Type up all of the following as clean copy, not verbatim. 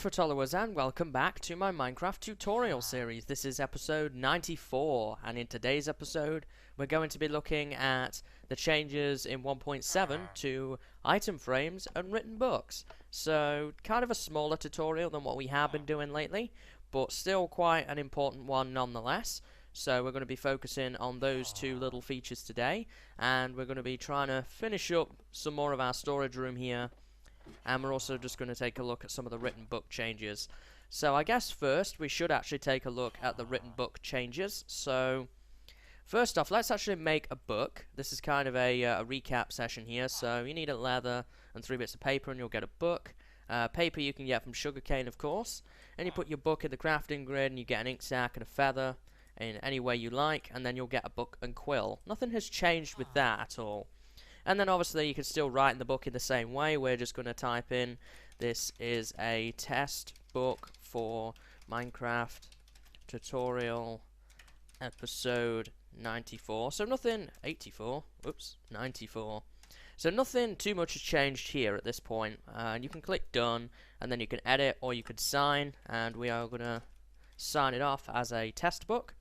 MrMFretwell, and welcome back to my Minecraft tutorial series. This is episode 94, and in today's episode we're going to be looking at the changes in 1.7 to item frames and written books. So kind of a smaller tutorial than what we have been doing lately, but still quite an important one nonetheless. So we're going to be focusing on those two little features today, and we're going to be trying to finish up some more of our storage room here. And we're also just going to take a look at some of the written book changes. So I guess first we should actually take a look at the written book changes. So first off, let's actually make a book. This is kind of a recap session here. So you need a leather and 3 bits of paper and you'll get a book. Paper you can get from sugarcane, of course. And you put your book in the crafting grid and you get an ink sac and a feather in any way you like, and then you'll get a book and quill. Nothing has changed with that at all. And then obviously you can still write in the book in the same way. We're just going to type in, this is a test book for Minecraft tutorial episode 94. So nothing, 84, oops, 94. So nothing too much has changed here at this point. And you can click done, and then you can edit or you could sign, and we are going to sign it off as a test book.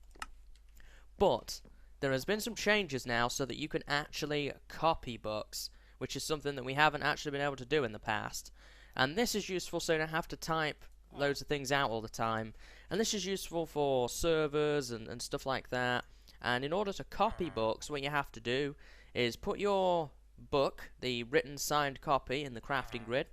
But there has been some changes now so that you can actually copy books, which is something that we haven't actually been able to do in the past. And this is useful so you don't have to type loads of things out all the time. And this is useful for servers and stuff like that. And in order to copy books, what you have to do is put your book, the written signed copy, in the crafting grid,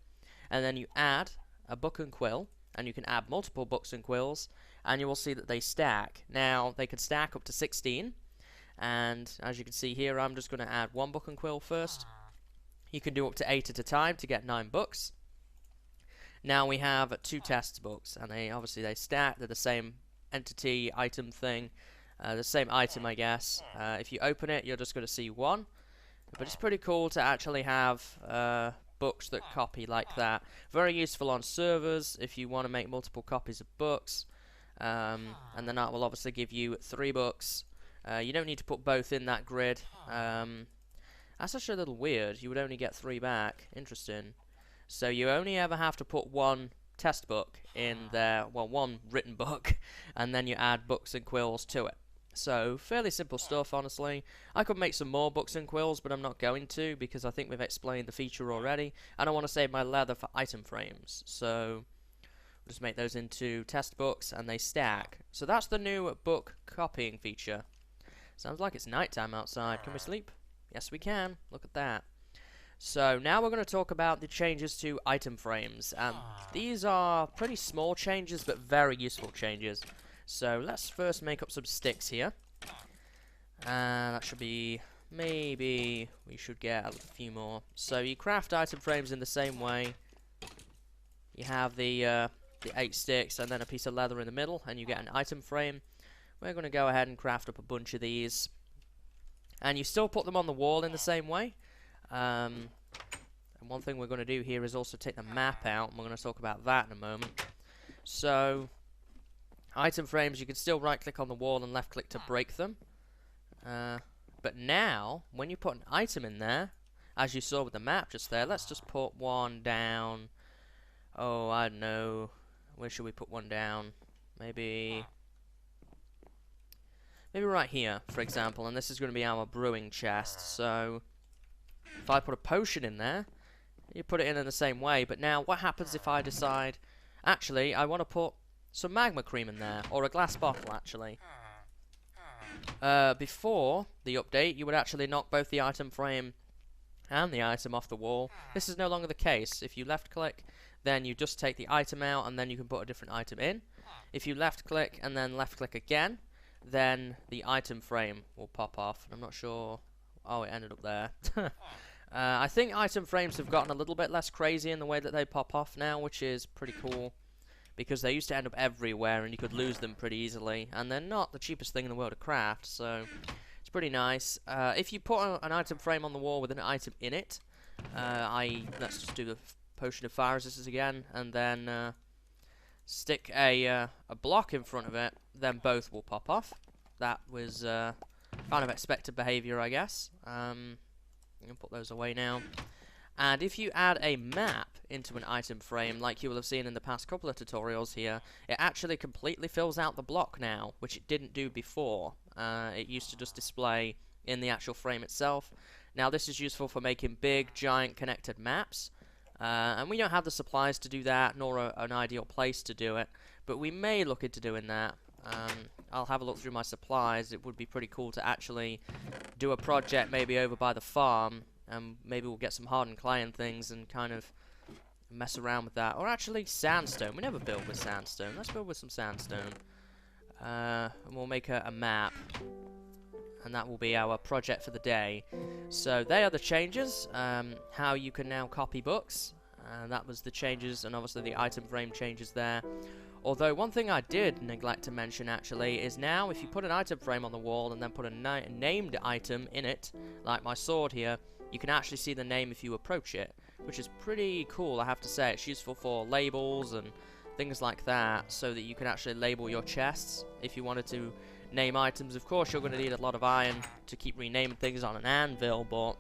and then you add a book and quill, and you can add multiple books and quills, and you will see that they stack. Now, they can stack up to 16. And as you can see here, I'm just going to add 1 book and quill first. You can do up to 8 at a time to get 9 books. Now we have 2 test books, and obviously they stack. They're the same entity item thing, the same item, I guess. If you open it, you're just going to see 1. But it's pretty cool to actually have books that copy like that. Very useful on servers if you want to make multiple copies of books. And then that will obviously give you 3 books. You don't need to put both in that grid. That's actually a little weird. You would only get 3 back. Interesting. So you only ever have to put 1 test book in there, well, 1 written book, and then you add books and quills to it. So fairly simple stuff, honestly. I could make some more books and quills, but I'm not going to because I think we've explained the feature already, and I want to save my leather for item frames. So we'll just make those into test books, and they stack. So that's the new book copying feature. Sounds like it's nighttime outside. Can we sleep? Yes, we can. Look at that. So now we're going to talk about the changes to item frames. These are pretty small changes, but very useful changes. So let's first make up some sticks here. That should be, maybe we should get a few more. So you craft item frames in the same way. You have the 8 sticks and then a piece of leather in the middle, and you get an item frame. We're going to go ahead and craft up a bunch of these. And you still put them on the wall in the same way. And one thing we're going to do here is also take the map out, and we're going to talk about that in a moment. So, item frames, you can still right click on the wall and left click to break them. But now, when you put an item in there, as you saw with the map just there, let's just put one down. Oh, I don't know. Where should we put one down? Maybe right here, for example, and this is going to be our brewing chest. So if I put a potion in there, you put it in the same way. But now what happens if I decide, actually, I want to put some magma cream in there, or a glass bottle, actually? Before the update, you would actually knock both the item frame and the item off the wall. This is no longer the case. If you left click, then you just take the item out, and then you can put a different item in. If you left click and then left click again, then the item frame will pop off. I'm not sure. Oh, it ended up there. I think item frames have gotten a little bit less crazy in the way that they pop off now, which is pretty cool, because they used to end up everywhere and you could lose them pretty easily, and they're not the cheapest thing in the world to craft, so it's pretty nice. If you put an item frame on the wall with an item in it, let's just do the potion of fire resistance again, and then stick a block in front of it, then both will pop off. That was kind of expected behavior, I guess. I'm going to put those away now. And if you add a map into an item frame, like you will have seen in the past couple of tutorials here, it actually completely fills out the block now, which it didn't do before. It used to just display in the actual frame itself. Now this is useful for making big, giant connected maps. And we don't have the supplies to do that, nor an ideal place to do it, but we may look into doing that. I'll have a look through my supplies. It would be pretty cool to actually do a project maybe over by the farm, and maybe we'll get some hardened clay and things and kind of mess around with that. Or actually sandstone. We never build with sandstone. Let's build with some sandstone. And we'll make a map. And that will be our project for the day. So they are the changes. How you can now copy books. That was the changes, and obviously the item frame changes there. Although one thing I did neglect to mention actually is now if you put an item frame on the wall and then put a named item in it, like my sword here, you can actually see the name if you approach it, which is pretty cool, I have to say. It's useful for labels and things like that, so that you can actually label your chests if you wanted to name items. Of course, you're going to need a lot of iron to keep renaming things on an anvil, but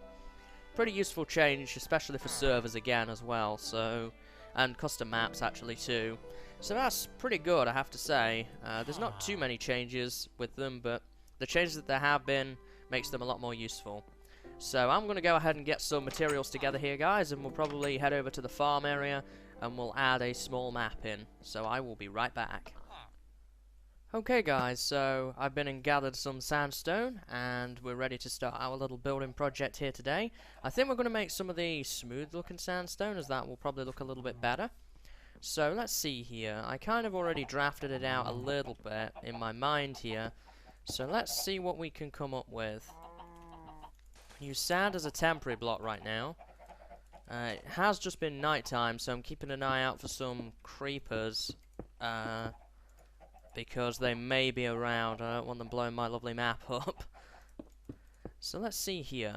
pretty useful change, especially for servers again as well, so, and custom maps actually too. So that's pretty good, I have to say. There's not too many changes with them, but the changes that there have been makes them a lot more useful. So I'm going to go ahead and get some materials together here, guys, and we'll probably head over to the farm area and we'll add a small map in. So I will be right back. Okay guys, so I've been and gathered some sandstone and we're ready to start our little building project here today. I think we're going to make some of the smooth looking sandstone, as that will probably look a little bit better. So let's see here. I kind of already drafted it out a little bit in my mind here. So let's see what we can come up with. Use sand as a temporary block right now. It has just been nighttime, so I'm keeping an eye out for some creepers. Because they may be around. I don't want them blowing my lovely map up. So let's see here.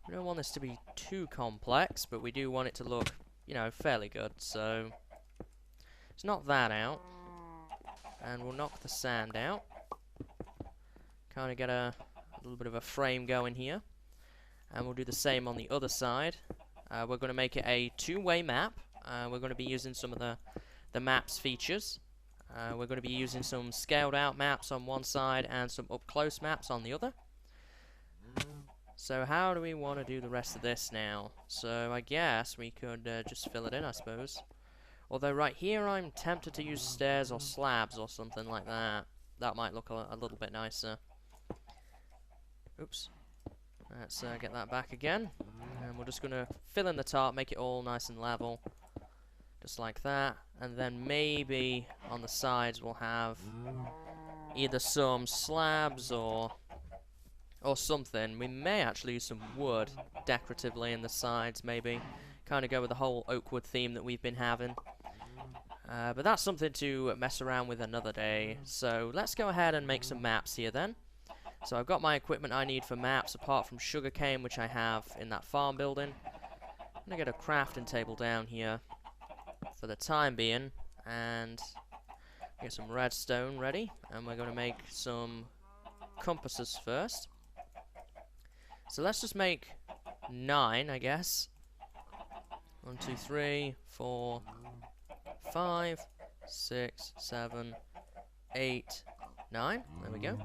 We don't want this to be too complex, but we do want it to look, you know, fairly good. So let's knock that out. And we'll knock the sand out. Kind of get a little bit of a frame going here. And we'll do the same on the other side. We're going to make it a two-way map. We're going to be using some of the map's features. We're going to be using some scaled out maps on one side and some up close maps on the other. So how do we want to do the rest of this now? So I guess we could just fill it in, I suppose. Although right here I'm tempted to use stairs or slabs or something like that. That might look a little bit nicer. Oops. Let's get that back again. And we're just going to fill in the top, make it all nice and level. Just like that. And then maybe on the sides we'll have either some slabs or something. We may actually use some wood decoratively in the sides, maybe. Kind of go with the whole oak wood theme that we've been having. But that's something to mess around with another day. So let's go ahead and make some maps here then. So I've got my equipment I need for maps, apart from sugarcane, which I have in that farm building. I'm going to get a crafting table down here for the time being, and get some redstone ready, and we're going to make some compasses first. So let's just make 9, I guess. 1, 2, 3, 4, 5, 6, 7, 8, 9. There we go.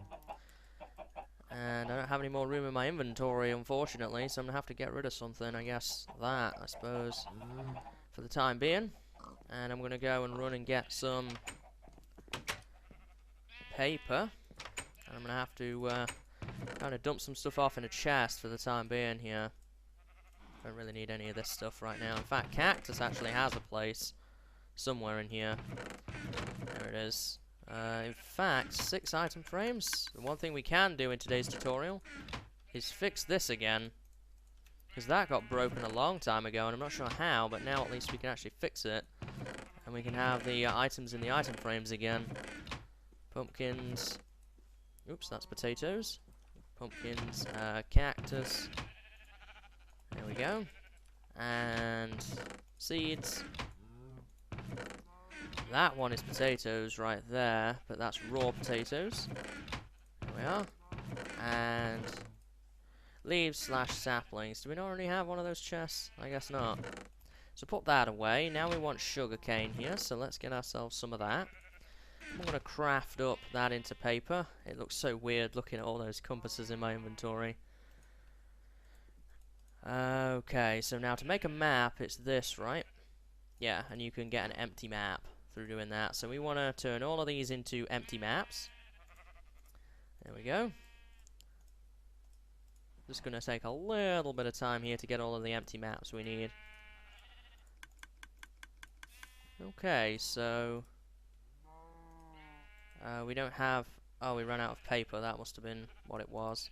And I don't have any more room in my inventory, unfortunately, so I'm going to have to get rid of something. I guess that, I suppose, for the time being. And I'm going to go and run and get some paper. And I'm going to have to kind of dump some stuff off in a chest for the time being here. Don't really need any of this stuff right now. In fact, Cactus actually has a place somewhere in here. There it is. In fact, 6 item frames. The one thing we can do in today's tutorial is fix this again, because that got broken a long time ago, and I'm not sure how, but now at least we can actually fix it, and we can have the items in the item frames again. Pumpkins. Oops, that's potatoes. Pumpkins, cactus. There we go. And seeds. That one is potatoes right there, but that's raw potatoes. There we are. And Leaves slash saplings. Do we not already have one of those chests? I guess not. So put that away. Now we want sugarcane here, so let's get ourselves some of that. I'm going to craft up that into paper. It looks so weird looking at all those compasses in my inventory. Okay, so now to make a map, it's this, right? Yeah, and you can get an empty map through doing that. So we want to turn all of these into empty maps. There we go. Just going to take a little bit of time here to get all of the empty maps we need. Okay, so we don't have... Oh, we ran out of paper. That must have been what it was.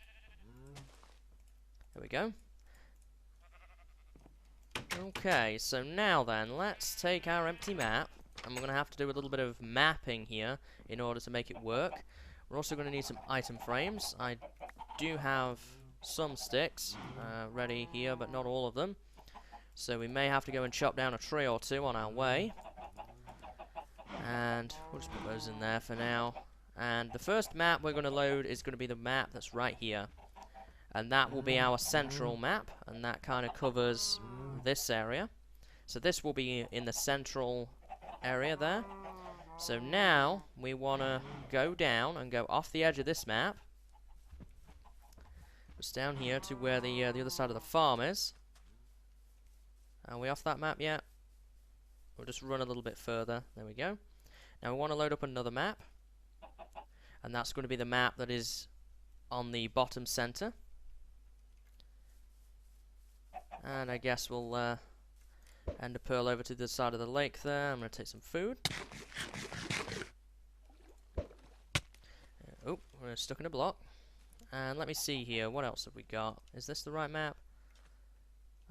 There we go. Okay, so now then, let's take our empty map, and we're going to have to do a little bit of mapping here in order to make it work. We're also going to need some item frames. I do have some sticks ready here, but not all of them. So we may have to go and chop down a tree or two on our way. And we'll just put those in there for now. And the first map we're going to load is going to be the map that's right here. And that will be our central map, and that kind of covers this area. So this will be in the central area there. So now we want to go down and go off the edge of this map. Just down here to where the other side of the farm is. Are we off that map yet? We'll just run a little bit further. There we go. Now we want to load up another map. And that's going to be the map that is on the bottom center. And I guess we'll end a pearl over to the side of the lake there. I'm going to take some food. Oh, we're stuck in a block. And let me see here. What else have we got? Is this the right map?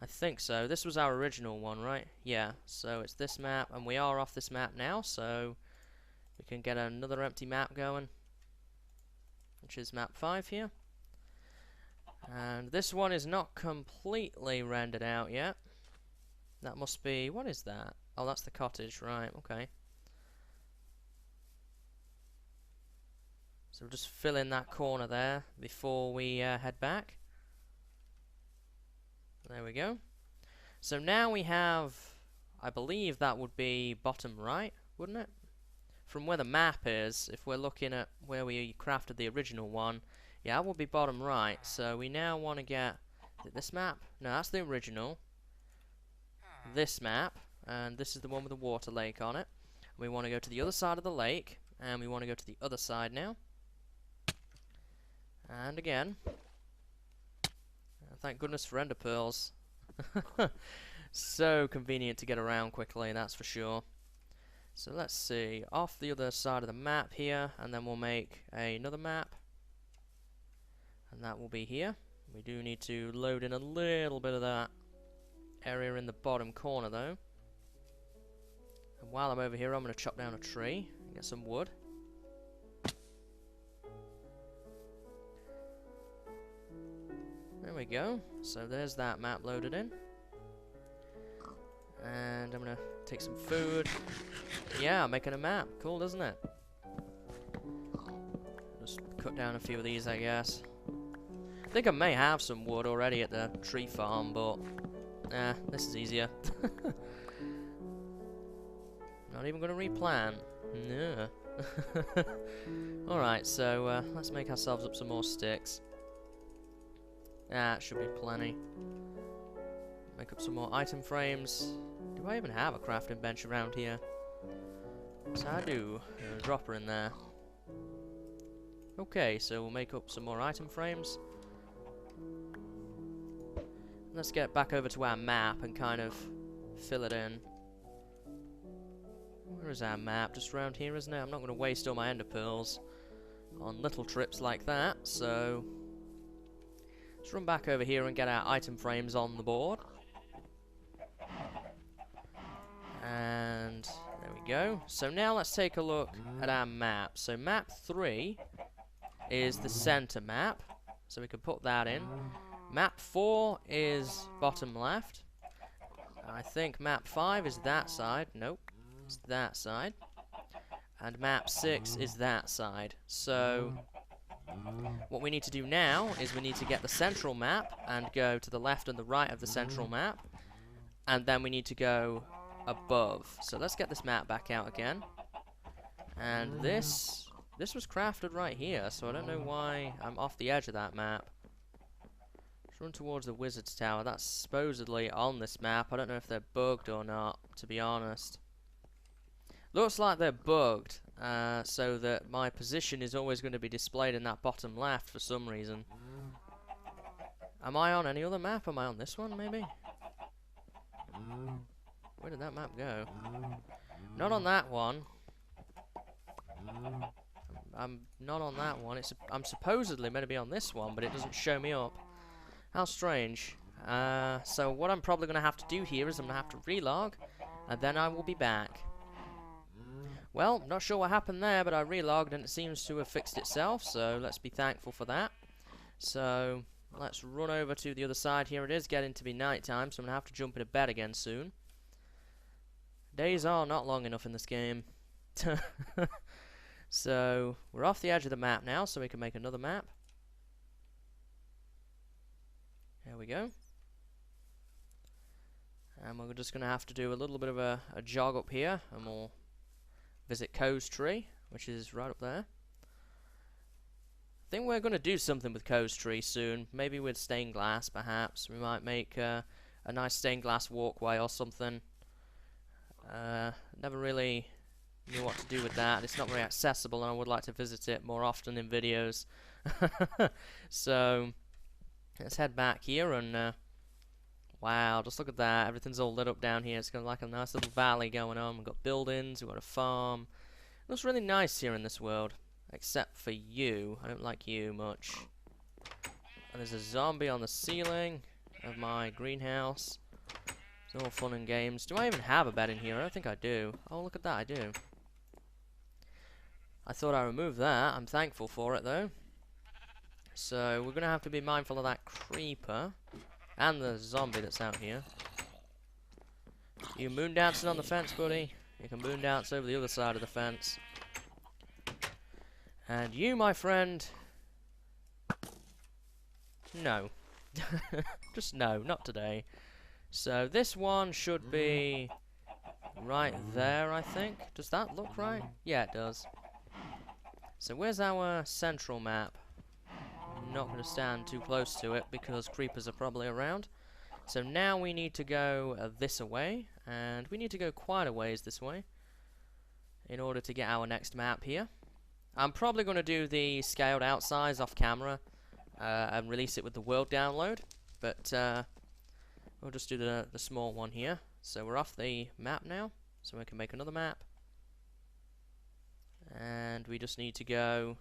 I think so. This was our original one, right? Yeah. So it's this map. And we are off this map now. So we can get another empty map going. Which is map 5 here. And this one is not completely rendered out yet. That must be... What is that? Oh, that's the cottage. Right, okay. So we'll just fill in that corner there before we head back. There we go. So now we have... I believe that would be bottom right, wouldn't it? From where the map is, if we're looking at where we crafted the original one... Yeah, that will be bottom right. So we now want to get... Is it this map? No, that's the original. This map. And this is the one with the water lake on it. We want to go to the other side of the lake. And we want to go to the other side now. And again. Thank goodness for ender pearls. So convenient to get around quickly, that's for sure. So let's see. Off the other side of the map here. And then we'll make another map. And that will be here. We do need to load in a little bit of that area in the bottom corner though. And while I'm over here, I'm going to chop down a tree and get some wood. There we go. So there's that map loaded in. And I'm going to take some food. Yeah, I'm making a map. Cool, doesn't it? Just cut down a few of these, I guess. I think I may have some wood already at the tree farm, but this is easier. Not even going to replant. No. Alright, so let's make ourselves up some more sticks. That should be plenty. Make up some more item frames. Do I even have a crafting bench around here? Yes, I do. There's a dropper in there. Okay, so we'll make up some more item frames. Let's get back over to our map and kind of fill it in. Where is our map? Just around here, isn't it? I'm not going to waste all my ender pearls on little trips like that, so let's run back over here and get our item frames on the board. And there we go. So now let's take a look at our map. So map 3 is the center map, so we can put that in. Map 4 is bottom left. I think map 5 is that side. Nope, it's that side. And map 6 is that side. So What we need to do now is we need to get the central map and go to the left and the right of the central map. And then we need to go above. So let's get this map back out again. And this was crafted right here, so I don't know why I'm off the edge of that map. Let's run towards the Wizard's Tower. That's supposedly on this map. I don't know if they're bugged or not, to be honest. Looks like they're bugged, so that my position is always going to be displayed in that bottom left for some reason. Am I on any other map? Am I on this one, maybe? Where did that map go? Not on that one. I'm not on that one. I'm supposedly meant to be on this one, but it doesn't show me up. How strange. So what I'm probably going to have to do here is I'm going to have to relog, and then I will be back. Well, not sure what happened there, but I relogged and it seems to have fixed itself, so let's be thankful for that. So let's run over to the other side here. It is getting to be night time, so I'm going to have to jump into bed again soon. Days are not long enough in this game. So we're off the edge of the map now, so we can make another map. There we go. And we're just going to have to do a little bit of a jog up here, and we'll visit Coe's Tree, which is right up there. I think we're going to do something with Coe's Tree soon, maybe with stained glass perhaps. We might make a nice stained glass walkway or something. Never really knew what to do with that. It's not very accessible and I would like to visit it more often in videos. So let's head back here and wow, just look at that. Everything's all lit up down here. It's got like a nice little valley going on. We've got buildings, we've got a farm. It looks really nice here in this world. Except for you. I don't like you much. And there's a zombie on the ceiling of my greenhouse. It's all fun and games. Do I even have a bed in here? I don't think I do. Oh, look at that, I do. I thought I removed that. I'm thankful for it, though. So, we're going to have to be mindful of that creeper. And the zombie that's out here. You moon dancing on the fence, buddy? You can moon dance over the other side of the fence. And you, my friend... No. Just no, not today. So this one should be right there, I think. Does that look right? Yeah, it does. So where's our central map? I'm not going to stand too close to it because creepers are probably around. So now we need to go this away, and we need to go quite a ways this way in order to get our next map here. I'm probably going to do the scaled out size off camera and release it with the world download, but we'll just do the small one here. So we're off the map now, so we can make another map. And we just need to go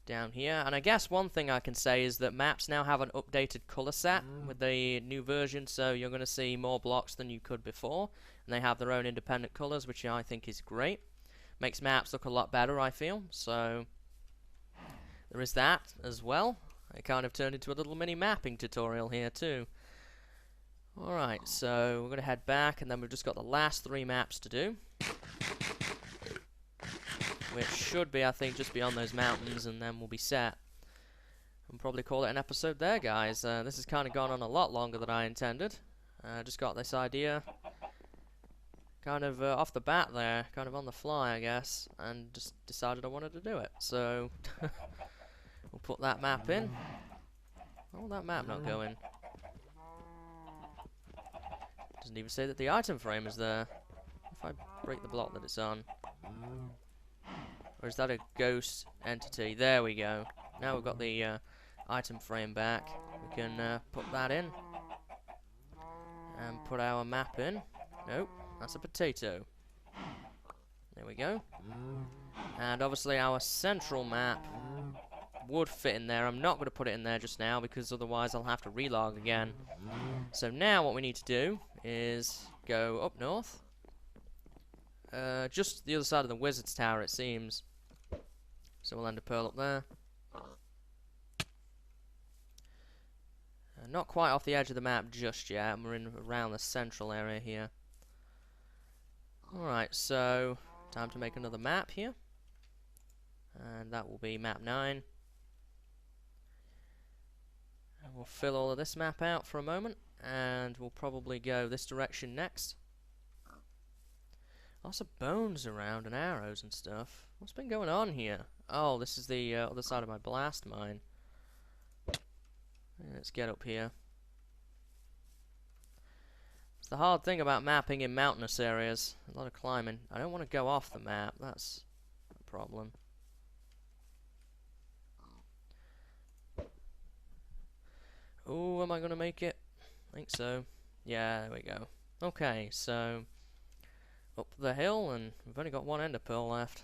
down here. And I guess one thing I can say is that maps now have an updated color set with the new version, so you're going to see more blocks than you could before. And they have their own independent colors, which I think is great. Makes maps look a lot better, I feel. So there is that as well. It kind of turned into a little mini mapping tutorial here too. Alright, so we're going to head back, and then we've just got the last 3 maps to do. Which should be, I think, just beyond those mountains, and then we'll be set. We'll probably call it an episode there, guys. This has kind of gone on a lot longer than I intended. Just got this idea kind of off the bat there, kind of on the fly, I guess, and just decided I wanted to do it. So, we'll put that map in. Oh, that map not going. Doesn't even say that the item frame is there. If I break the block that it's on. Or is that a ghost entity? There we go. Now we've got the item frame back. We can put that in. And put our map in. Nope, that's a potato. There we go. And obviously our central map would fit in there. I'm not going to put it in there just now because otherwise I'll have to relog again. So now what we need to do is go up north. Just the other side of the Wizard's Tower, it seems. So we'll end a pearl up there. Not quite off the edge of the map just yet. We're in around the central area here. Alright, so time to make another map here. and that will be map 9. And we'll fill all of this map out for a moment, and we'll probably go this direction next. Lots of bones around and arrows and stuff. What's been going on here? Oh, this is the other side of my blast mine. Let's get up here. It's the hard thing about mapping in mountainous areas. A lot of climbing. I don't want to go off the map. That's a problem. Oh, am I going to make it? I think so. Yeah, there we go. Okay, so up the hill, and we've only got one ender pearl left.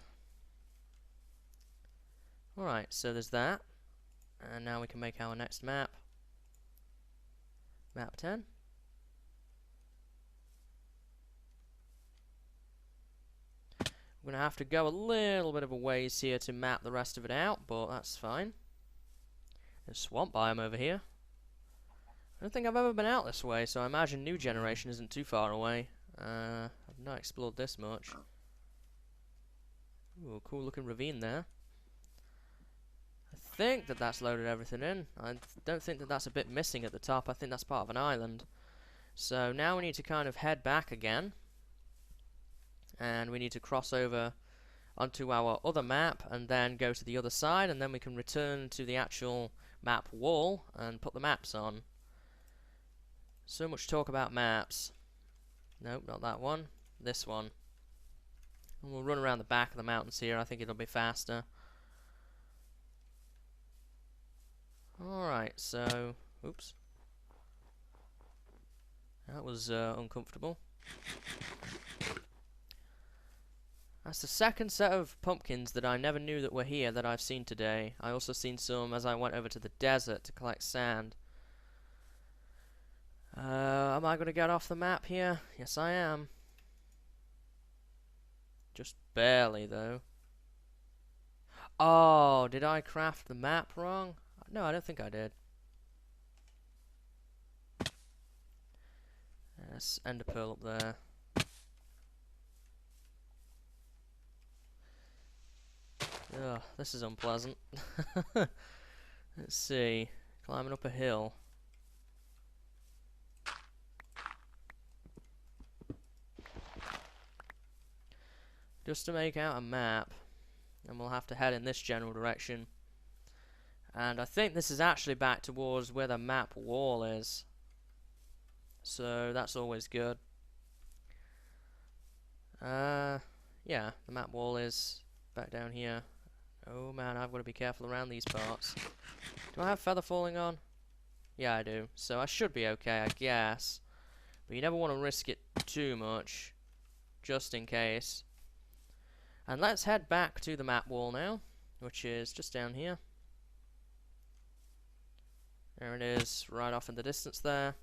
Alright, so there's that. And now we can make our next map. Map 10. We're going to have to go a little bit of a ways here to map the rest of it out, but that's fine. There's a swamp biome over here. I don't think I've ever been out this way, so I imagine new generation isn't too far away. I've not explored this much. Ooh, cool looking ravine there. I think that that's loaded everything in. I don't think that that's a bit missing at the top. I think that's part of an island. So now we need to kind of head back again. And we need to cross over onto our other map and then go to the other side, and then we can return to the actual map wall and put the maps on. So much talk about maps. Nope, not that one. This one. And we'll run around the back of the mountains here. I think it'll be faster. Alright, so... Oops. That was uncomfortable. That's the second set of pumpkins that I never knew that were here that I've seen today. I also seen some as I went over to the desert to collect sand. Am I going to get off the map here? Yes, I am. Just barely, though. Oh, did I craft the map wrong? No, I don't think I did. There's ender pearl up there. Ugh, this is unpleasant. Let's see. Climbing up a hill. Just to make out a map. And we'll have to head in this general direction. And I think this is actually back towards where the map wall is. So that's always good. Yeah, the map wall is back down here. Oh man, I've got to be careful around these parts. Do I have feather falling on? Yeah, I do. So I should be okay, I guess. But you never want to risk it too much. Just in case. And let's head back to the map wall now. Which is just down here. There it is, right off in the distance there.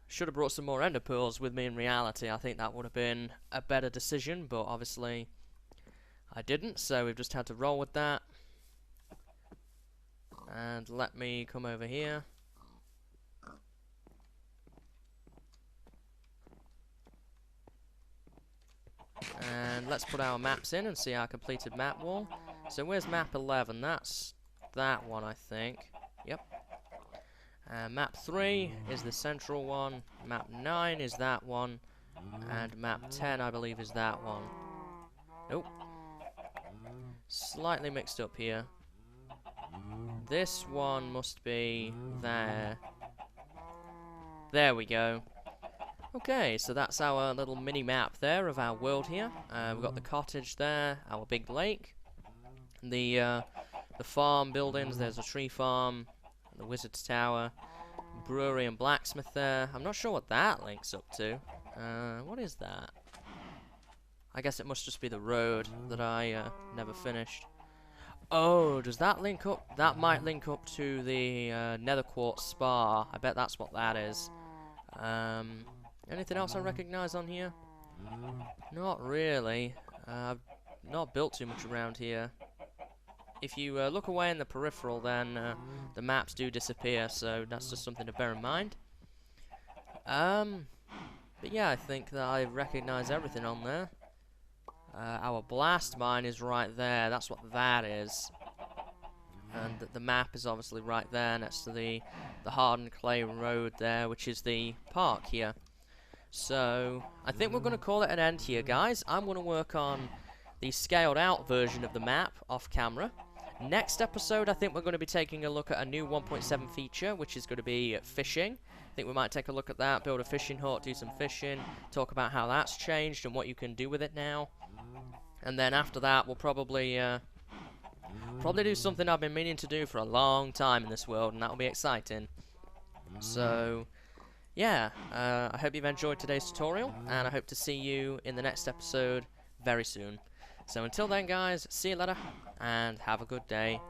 Should have brought some more ender pearls with me in reality. I think that would have been a better decision, but obviously I didn't, so we've just had to roll with that. And let me come over here. And let's put our maps in and see our completed map wall. So where's map 11? That's that one, I think. Yep. Map 3 is the central one. Map 9 is that one. And map 10, I believe, is that one. Nope. Slightly mixed up here. This one must be there. There we go. Okay, so that's our little mini map there of our world here. We've got the cottage there, our big lake, the farm buildings. There's a tree farm, the wizard's tower, brewery and blacksmith there. I'm not sure what that links up to. What is that? I guess it must just be the road that I never finished. Oh, does that link up? That might link up to the nether quartz spa. I bet that's what that is. Anything else I recognize on here? Not really. I've not built too much around here. If you look away in the peripheral, then the maps do disappear, so that's just something to bear in mind. But yeah, I think that I recognize everything on there. Our blast mine is right there. That's what that is. And the map is obviously right there next to the hardened clay road there, which is the park here. So, I think we're going to call it an end here, guys. I'm going to work on the scaled out version of the map off camera. Next episode, I think we're going to be taking a look at a new 1.7 feature, which is going to be fishing. I think we might take a look at that, build a fishing hut, do some fishing, talk about how that's changed and what you can do with it now. And then after that, we'll probably do something I've been meaning to do for a long time in this world, and that'll be exciting. So, yeah, I hope you've enjoyed today's tutorial, and I hope to see you in the next episode very soon. So until then, guys, see you later, and have a good day.